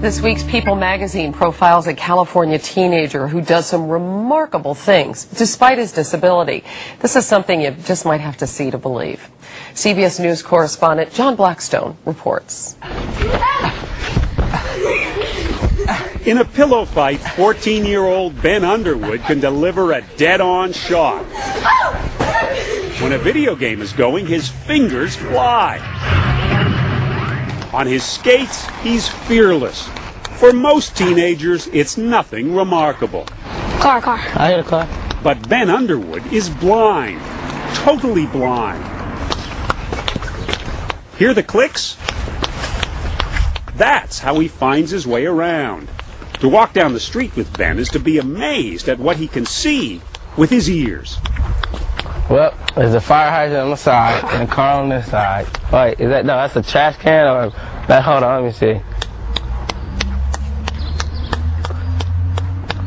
This week's People magazine profiles a California teenager who does some remarkable things despite his disability. This is something you just might have to see to believe. CBS News correspondent John Blackstone reports. In a pillow fight, 14-year-old Ben Underwood can deliver a dead-on shot. When a video game is going, his fingers fly. On his skates, he's fearless. For most teenagers, it's nothing remarkable. Car. I hear a car. But Ben Underwood is blind, totally blind. Hear the clicks? That's how he finds his way around. To walk down the street with Ben is to be amazed at what he can see with his ears. Well, there's a fire hydrant on the side and a car on this side. Wait, is that, no, that's a trash can or that, hold on, let me see.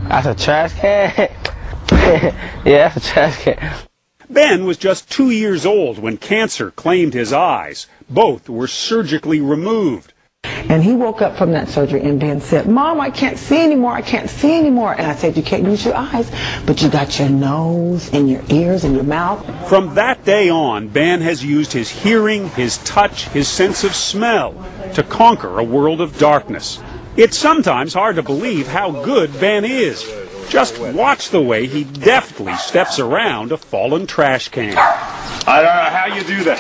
That's a trash can? Yeah, that's a trash can. Ben was just 2 years old when cancer claimed his eyes. Both were surgically removed. And he woke up from that surgery and Ben said, "Mom, I can't see anymore, I can't see anymore." And I said, "You can't use your eyes, but you got your nose and your ears and your mouth." From that day on, Ben has used his hearing, his touch, his sense of smell to conquer a world of darkness. It's sometimes hard to believe how good Ben is. Just watch the way he deftly steps around a fallen trash can. I don't know how you do that.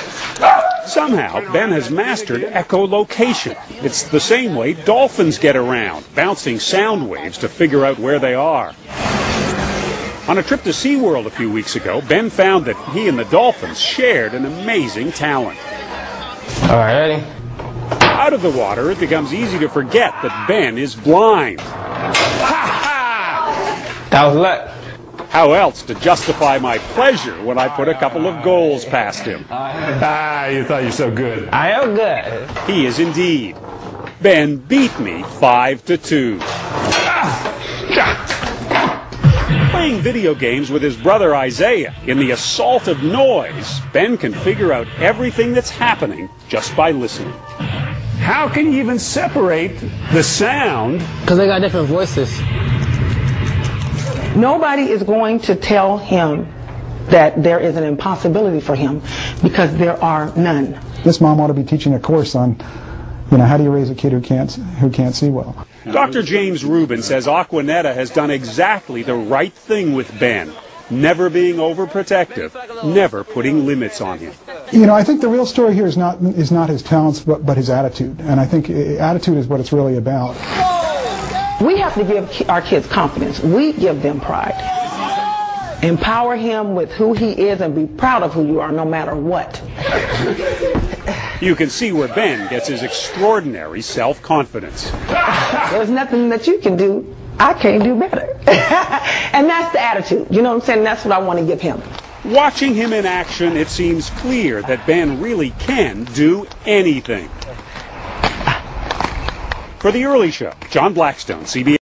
Somehow, Ben has mastered echolocation. It's the same way dolphins get around, bouncing sound waves to figure out where they are. On a trip to SeaWorld a few weeks ago, Ben found that he and the dolphins shared an amazing talent. All right, ready? Out of the water, it becomes easy to forget that Ben is blind. That was luck. How else to justify my pleasure when I put a couple of goals past him? You thought you were so good. I am good. He is indeed. Ben beat me 5-2. Playing video games with his brother Isaiah, in the assault of noise, Ben can figure out everything that's happening just by listening. How can you even separate the sound? Because they got different voices. Nobody is going to tell him that there is an impossibility for him because there are none. This mom ought to be teaching a course on, how do you raise a kid who can't see well. Dr. James Rubin says Aquanetta has done exactly the right thing with Ben, never being overprotective, never putting limits on him. I think the real story here is not his talents, but his attitude. And I think attitude is what it's really about. We have to give our kids confidence. We give them pride. Empower him with who he is and be proud of who you are no matter what. You can see where Ben gets his extraordinary self-confidence. There's nothing that you can do I can't do better. And that's the attitude. You know what I'm saying? That's what I want to give him. Watching him in action, it seems clear that Ben really can do anything. For The Early Show, John Blackstone, CBS.